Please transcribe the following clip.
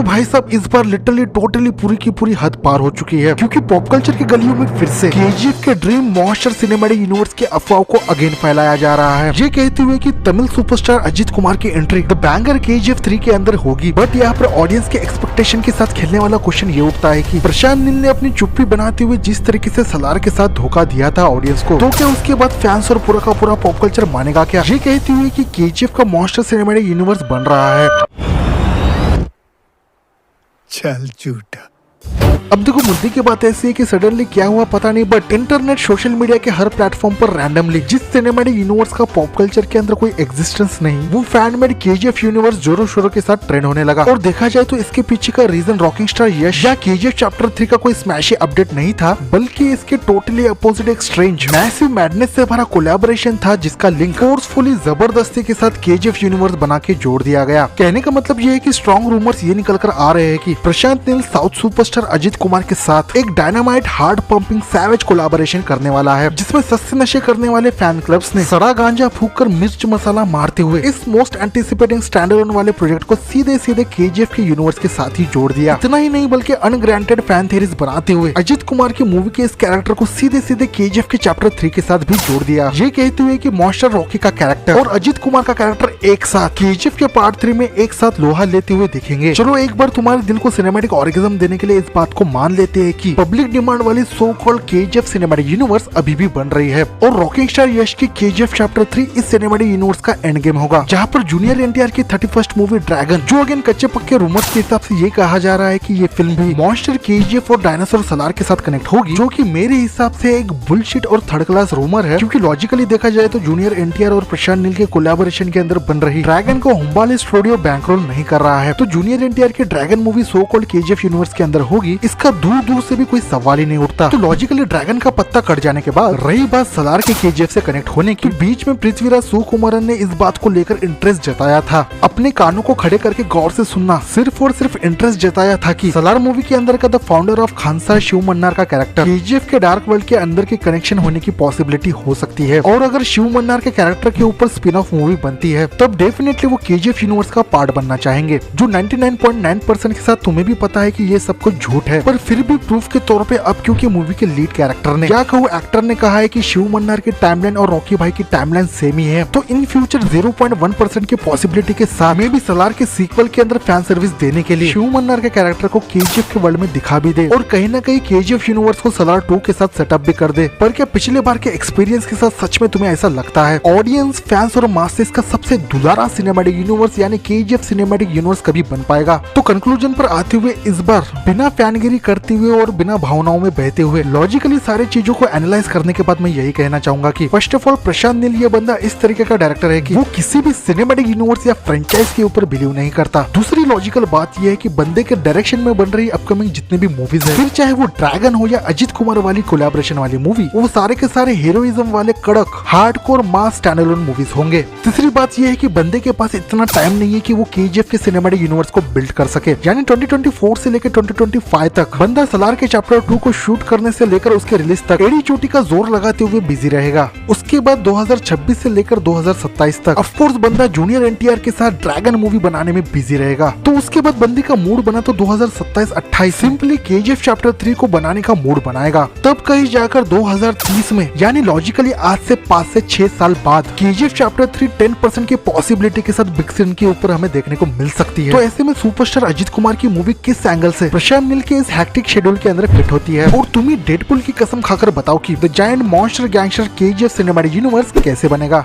तो भाई साहब इस बार लिटरली टोटली पूरी की पूरी हद पार हो चुकी है, क्योंकि पॉप कल्चर की गलियों में फिर से केजीएफ के ड्रीम मॉन्स्टर सिनेमैटिक यूनिवर्स के अफवाह को अगेन फैलाया जा रहा है, ये कहते हुए कि तमिल सुपरस्टार अजित कुमार की एंट्री द बैंगर केजीएफ 3 के अंदर होगी। बट यहाँ पर ऑडियंस के एक्सपेक्टेशन के साथ खेलने वाला क्वेश्चन ये उठता है कि प्रशांत नील ने अपनी चुप्पी बनाते हुए जिस तरीके से सलार के साथ धोखा दिया था ऑडियंस को, तो क्या उसके बाद फैंस और पूरा का पूरा पॉप कल्चर मानेगा क्या, ये कहते हुए कि केजीएफ का मॉन्स्टर सिनेमैटिक यूनिवर्स बन रहा है। चल झूठा। अब देखो मुद्दे की बात ऐसी है कि सडनली क्या हुआ पता नहीं, बट इंटरनेट सोशल मीडिया के हर प्लेटफॉर्म पर रैंडमली जिस सिनेमैटिक यूनिवर्स का पॉप कल्चर के अंदर कोई एग्जिस्टेंस नहीं, वो फैन मेड केजीएफ यूनिवर्स जोरों शोरों के साथ ट्रेंड होने लगा। और देखा जाए तो इसके पीछे का रीजन रॉकिंग स्टार यश या केजीएफ चैप्टर 3 का कोई स्मैशी अपडेट नहीं था, बल्कि इसके टोटली अपोजिट एक स्ट्रेंज मैसिव मैडनेस से भरा कोलैबोरेशन था, जिसका लिंक फोर्सफुली जबरदस्ती के साथ केजीएफ यूनिवर्स बना के जोड़ दिया गया। कहने का मतलब ये है कि स्ट्रॉन्ग रूमर्स ये निकल कर आ रहे हैं कि प्रशांत नील साउथ सुपरस्टार अजित कुमार के साथ एक dynamite hard pumping savage collaboration करने वाला है, जिसमें सस्ते नशे करने वाले फैन क्लब्स ने सड़ा गांजा फूंक कर मिर्च मसाला मारते हुए इस मोस्ट एंटिसिपेटिंग स्टैंडअलोन वाले प्रोजेक्ट को सीधे सीधे केजीएफ के यूनिवर्स के साथ ही जोड़ दिया। इतना ही नहीं बल्कि अनग्रांटेड फैन थ्योरीज बनाते हुए अजित कुमार की मूवी के इस कैरेक्टर को सीधे सीधे केजीएफ के चैप्टर 3 के साथ भी जोड़ दिया, ये कहते हुए कि मॉन्स्टर रॉकी का कैरेक्टर और अजित कुमार का कैरेक्टर एक साथ केजीएफ के पार्ट 3 में एक साथ लोहा लेते हुए दिखेंगे। चलो एक बार तुम्हारे दिल को सिनेमैटिक ऑर्गेज़म देने के लिए इस बात को मान लेते हैं कि पब्लिक डिमांड वाली so called KGF cinematic universe अभी भी बन रही है, और रॉकिंग स्टार यश की केजीएफ चैप्टर 3 इस सिनेमैटिक यूनिवर्स का एंड गेम होगा, जहां पर जूनियर एनटीआर की 31st मूवी ड्रैगन, जो अगेन कच्चे पक्के रूमर्स के हिसाब से ये कहा जा रहा है कि ये फिल्म भी मॉन्स्टर केजीएफ और डायनासोर सलार के साथ कनेक्ट होगी, जो कि मेरे हिसाब से एक बुलशिट और थर्ड क्लास रूमर है, क्योंकि लॉजिकली देखा जाए तो जूनियर एनटीआर और प्रशांत नील के कोलैबोरेशन के अंदर बन रही ड्रैगन को हुम्बाली स्टूडियो बैंकरोल नहीं कर रहा है, तो जूनियर एनटीआर की dragon movie so called KGF universe के अंदर होगी, इसका दूर दूर से भी कोई सवाल ही नहीं उठता। तो लॉजिकली ड्रैगन का पत्ता कट जाने के बाद रही बात सलार के केजीएफ से कनेक्ट होने की, बीच में पृथ्वीराज सुकुमारन ने इस बात को लेकर इंटरेस्ट जताया था। अपने कानों को खड़े करके गौर से सुनना, सिर्फ और सिर्फ इंटरेस्ट जताया था कि सलार मूवी के अंदर का the founder of Khansaar Shiva Mannar का कैरेक्टर केजीएफ के डार्क वर्ल्ड के अंदर के कनेक्शन होने की पॉसिबिलिटी हो सकती है, और अगर शिव मन्नार के कैरेक्टर के ऊपर स्पिन ऑफ मूवी बनती है तब डेफिनेटली वो केजीएफ यूनिवर्स का पार्ट बनना चाहेंगे, जो 99.9% के साथ तुम्हें भी पता है कि ये सब कुछ झूठ है, पर फिर भी प्रूफ के तौर पे अब क्योंकि मूवी के लीड कैरेक्टर ने क्या कहूँ एक्टर ने कहा है कि शिव मन्नार की टाइमलाइन और रॉकी भाई की टाइमलाइन सेम ही है, तो इन फ्यूचर 0.1% की पॉसिबिलिटी के साथ में भी सलार के सीक्वल के अंदर फैन सर्विस देने के लिए शिव मन्नार के कैरेक्टर को केजीएफ के वर्ल्ड में दिखा भी दे, और कहीं ना कहीं केजीएफ यूनिवर्स को सलार 2 के साथ सेटअप भी कर दे। पर क्या पिछले बार के एक्सपीरियंस के साथ सच में तुम्हें ऐसा लगता है ऑडियंस, फैंस और मासेस का सबसे दुलारा सिनेमैटिक यूनिवर्स यानी केजीएफ सिनेमैटिक यूनिवर्स कभी बन पाएगा? तो कंक्लूजन पर आते हुए इस बार बिना फैनगिरी करते हुए और बिना भावनाओं में बहते हुए लॉजिकली सारी चीजों को एनालाइज करने के बाद मैं यही कहना चाहूंगा कि first of all Prashanth Neel ये बंदा इस तरीके का डायरेक्टर है कि वो किसी भी सिनेमैटिक यूनिवर्स या फ्रेंचाइज के ऊपर बिलीव नहीं करता। दूसरी लॉजिकल बात ये है कि बंदे के डायरेक्शन में बन रही अपकमिंग जितने भी मूवीज है, फिर चाहे वो ड्रैगन हो या अजित कुमार वाली कोलैबोरेशन वाली मूवी, वो सारे के सारे हीरोइज्म वाले कड़क हार्डकोर मास स्टैंडअलोन मूवीज होंगे। तीसरी बात ये है कि बंदे के पास इतना टाइम नहीं है कि वो केजीएफ के सिनेमैटिक यूनिवर्स को बिल्ड कर सके, यानी 2024 से लेकर 2025 तक बंदा सलार के चैप्टर 2 को शूट करने से लेकर उसके रिलीज तक एड़ी चोटी का जोर लगाते हुए बिजी रहेगा। उसके बाद 2026 से लेकर 2027 तक ऑफ कोर्स बंदा जूनियर एनटीआर के साथ ड्रैगन मूवी बनाने में बिजी रहेगा। तो उसके बाद बंदी का मूड बना तो 2027-28 सिंपली केजीएफ चैप्टर 3 को बनाने का मूड बनाएगा। तब कहीं जाकर 2030 में यानी लॉजिकली आज से 5 से 6 साल बाद केजीएफ चैप्टर 3 10% की पॉसिबिलिटी के साथ बिग स्क्रीन के ऊपर हमें देखने को मिल सकती है। तो ऐसे में सुपरस्टार अजित कुमार की मूवी किस एंगल से प्रशांत नील के इस हैक्टिक शेड्यूल के अंदर फिट होती है, और तुम ही डेडपुल की कसम खाकर बताओ कि the giant monster gangster KGF cinematic universe कैसे बनेगा?